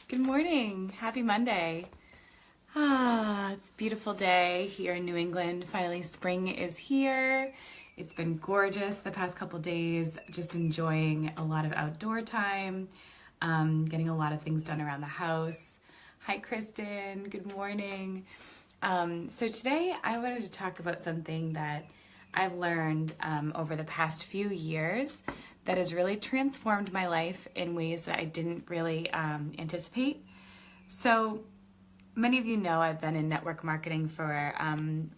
Good morning. Happy Monday. It's a beautiful day here in New England. Finally, spring is here. It's been gorgeous the past couple days. Just enjoying a lot of outdoor time, getting a lot of things done around the house. Hi, Kristen. Good morning. So today I wanted to talk about something that I've learned over the past few years that has really transformed my life in ways that I didn't really anticipate. So many of you know I've been in network marketing for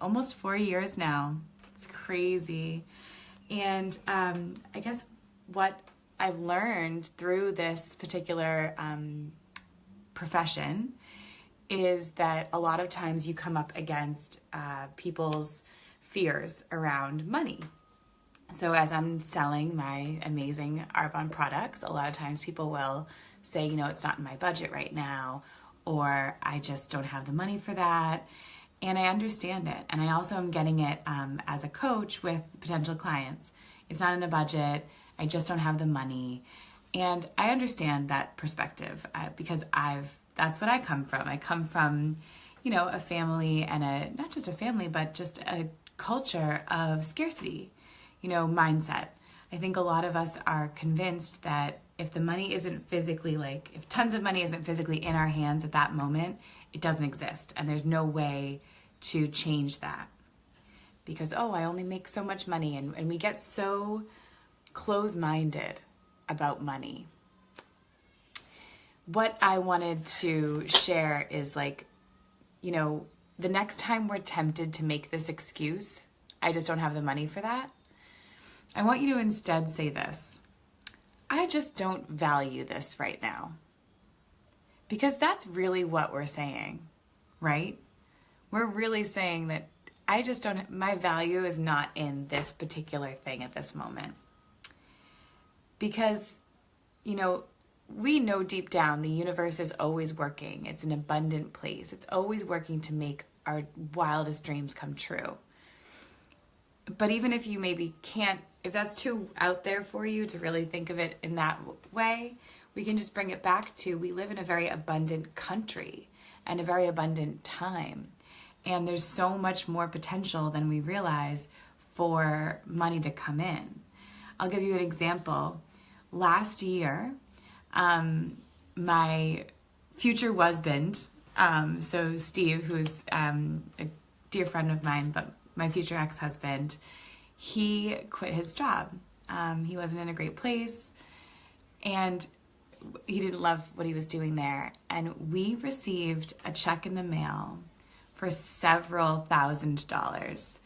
almost 4 years now. It's crazy. And I guess what I've learned through this particular profession is that a lot of times you come up against people's fears around money. So as I'm selling my amazing Arbonne products, a lot of times people will say, it's not in my budget right now, or I just don't have the money for that. And I understand it. And I also am getting it as a coach with potential clients. It's not in a budget. I just don't have the money. And I understand that perspective because that's what I come from. I come from, a family and not just a family, but just a culture of scarcity. Mindset. I think a lot of us are convinced that if the money isn't physically, if tons of money isn't physically in our hands at that moment, it doesn't exist. And there's no way to change that. Because, I only make so much money. And we get so close-minded about money. What I wanted to share is the next time we're tempted to make this excuse, I just don't have the money for that, I want you to instead say this: I just don't value this right now. Because that's really what we're saying, right? We're really saying that my value is not in this particular thing at this moment. Because, we know deep down the universe is always working. It's an abundant place. It's always working to make our wildest dreams come true. But even if you maybe can't, if that's too out there for you to really think of it in that way, we can just bring it back to we live in a very abundant country and a very abundant time. And there's so much more potential than we realize for money to come in. I'll give you an example. Last year, my future husband, so Steve, who's a dear friend of mine, but my future ex-husband, he quit his job. He wasn't in a great place, and he didn't love what he was doing there. And we received a check in the mail for several $1,000s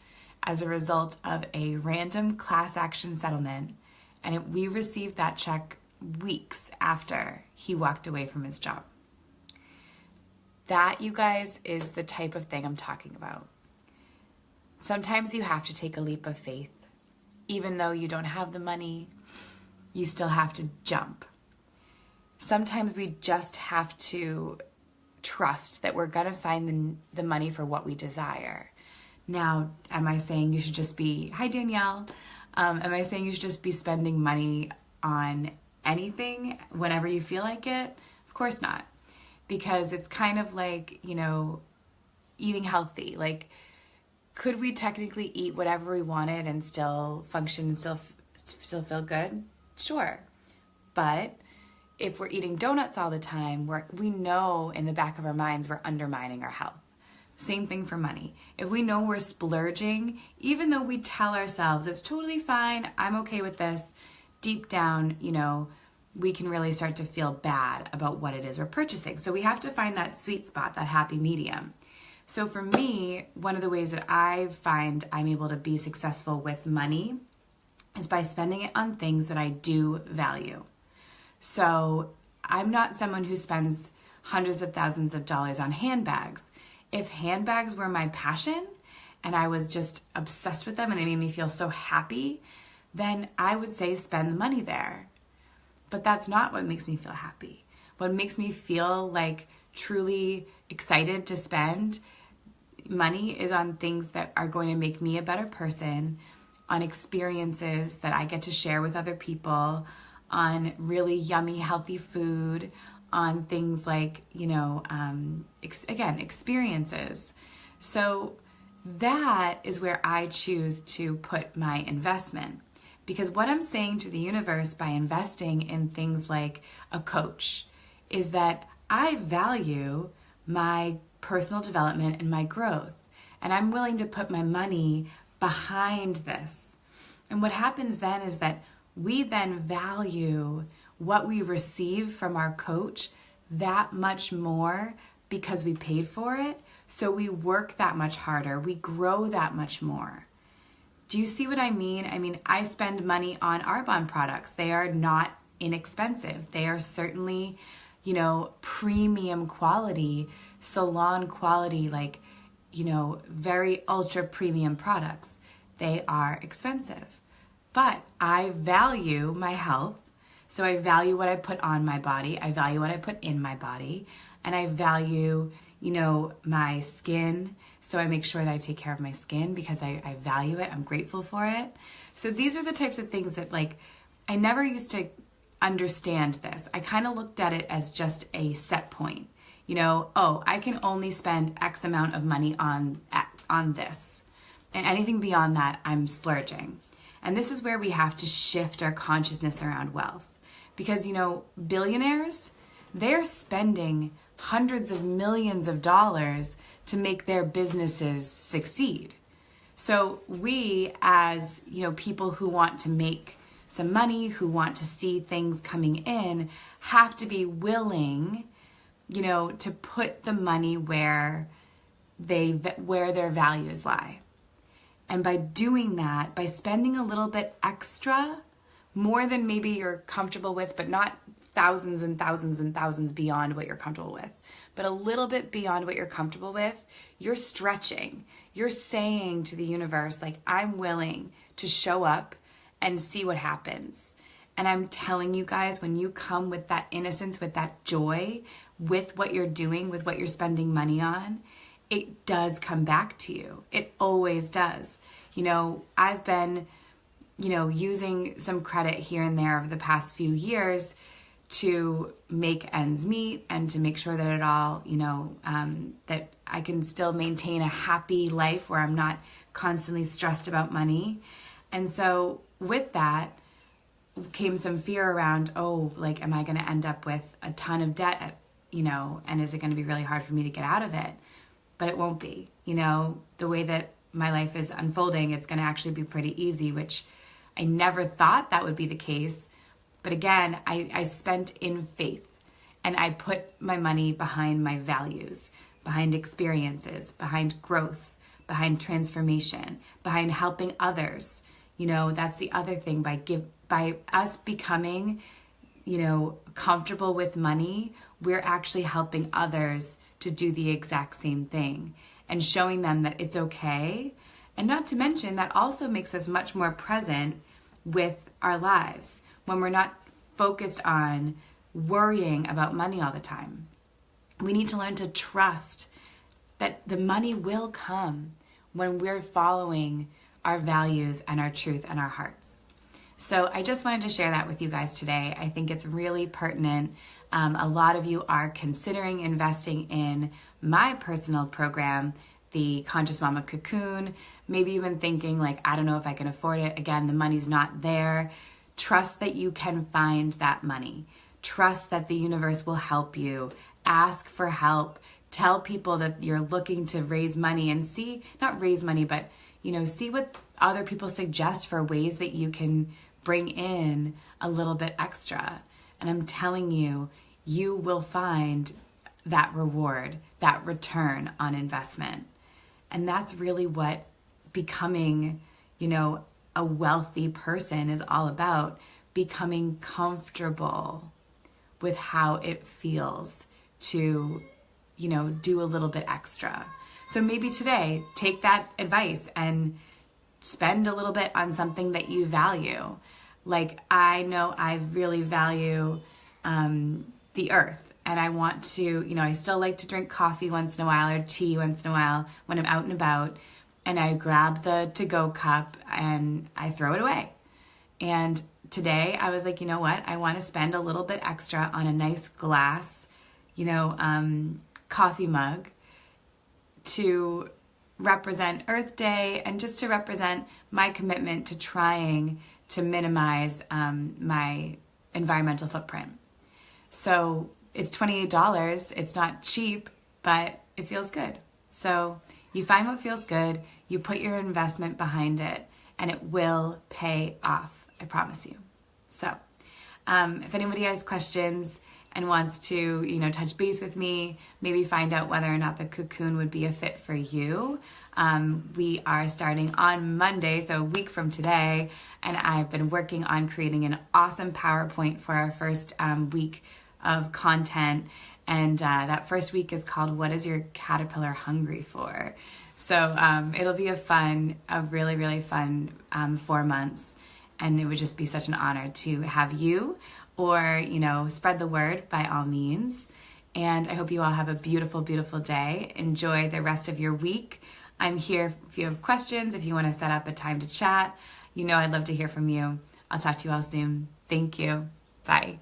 as a result of a random class action settlement. And we received that check weeks after he walked away from his job. That, you guys, is the type of thing I'm talking about. Sometimes you have to take a leap of faith. Even though you don't have the money, you still have to jump. Sometimes we just have to trust that we're going to find the money for what we desire. Now, am I saying you should just be, hi Danielle, am I saying you should just be spending money on anything whenever you feel like it? Of course not. Because it's kind of like, eating healthy. Could we technically eat whatever we wanted and still function and still feel good? Sure. But if we're eating donuts all the time, we know in the back of our minds we're undermining our health. Same thing for money. If we know we're splurging, even though we tell ourselves it's totally fine, I'm okay with this, deep down, we can really start to feel bad about what it is we're purchasing. So we have to find that sweet spot, that happy medium. So for me, one of the ways that I find I'm able to be successful with money is by spending it on things that I do value. So I'm not someone who spends hundreds of thousands of dollars on handbags. If handbags were my passion and I was just obsessed with them and they made me feel so happy, then I would say spend the money there. But that's not what makes me feel happy. What makes me feel truly excited to spend money is on things that are going to make me a better person, on experiences that I get to share with other people, on really yummy, healthy food, on things like, experiences. So that is where I choose to put my investment. Because what I'm saying to the universe by investing in things like a coach is that I value my personal development and my growth. And I'm willing to put my money behind this. And what happens then is that we then value what we receive from our coach that much more because we paid for it. So we work that much harder. We grow that much more. Do you see what I mean? I mean, I spend money on Arbonne products. They are not inexpensive. They are certainly, premium quality, salon quality, very ultra premium products. They are expensive. But I value my health. So I value what I put on my body. I value what I put in my body. And I value, my skin. So I make sure that I take care of my skin because I value it. I'm grateful for it. So these are the types of things that I never used to understand this. I kind of looked at it as just a set point. I can only spend X amount of money on this. And anything beyond that, I'm splurging. And this is where we have to shift our consciousness around wealth. Because, billionaires, they're spending hundreds of millions of dollars to make their businesses succeed. So we as, people who want to make some money, who want to see things coming in, have to be willing, to put the money where their values lie. And by doing that, by spending a little bit extra, more than maybe you're comfortable with, but not thousands and thousands and thousands beyond what you're comfortable with, but a little bit beyond what you're comfortable with, you're stretching. You're saying to the universe, I'm willing to show up and see what happens. And I'm telling you guys, when you come with that innocence, with that joy, with what you're doing, with what you're spending money on, it does come back to you. It always does. I've been, using some credit here and there over the past few years to make ends meet and to make sure that it all, that I can still maintain a happy life where I'm not constantly stressed about money. And so with that came some fear around, am I going to end up with a ton of debt, and is it going to be really hard for me to get out of it? But it won't be. The way that my life is unfolding, it's going to actually be pretty easy, which I never thought that would be the case. But again, I spent in faith, and I put my money behind my values, behind experiences, behind growth, behind transformation, behind helping others. That's the other thing. By us becoming, comfortable with money, we're actually helping others to do the exact same thing and showing them that it's okay. And not to mention, that also makes us much more present with our lives when we're not focused on worrying about money all the time. We need to learn to trust that the money will come when we're following our values and our truth and our hearts. So I just wanted to share that with you guys today. I think it's really pertinent. A lot of you are considering investing in my personal program, the Conscious Mama Cocoon. Maybe you've been thinking I don't know if I can afford it. Again, the money's not there. Trust that you can find that money. Trust that the universe will help you. Ask for help. Tell people that you're looking to raise money and not raise money, but see what other people suggest for ways that you can bring in a little bit extra. And I'm telling you, you will find that reward, that return on investment. And that's really what becoming, a wealthy person is all about. Becoming comfortable with how it feels to, do a little bit extra. So maybe today, take that advice and spend a little bit on something that you value. I know I really value the earth, and I want to, I still like to drink coffee once in a while or tea once in a while when I'm out and about, and I grab the to-go cup and I throw it away. And today I was like, you know what? I want to spend a little bit extra on a nice glass, coffee mug to represent Earth Day and just to represent my commitment to trying to minimize my environmental footprint. So it's $28. It's not cheap, but it feels good. So you find what feels good, you put your investment behind it, and it will pay off. I promise you. So if anybody has questions and wants to, touch base with me, maybe find out whether or not the cocoon would be a fit for you. We are starting on Monday, so a week from today, and I've been working on creating an awesome PowerPoint for our first week of content. And that first week is called What is Your Caterpillar Hungry For? So it'll be a really, really fun 4 months. And it would just be such an honor to have you or, spread the word by all means. And I hope you all have a beautiful, beautiful day. Enjoy the rest of your week. I'm here if you have questions, if you want to set up a time to chat. I'd love to hear from you. I'll talk to you all soon. Thank you. Bye.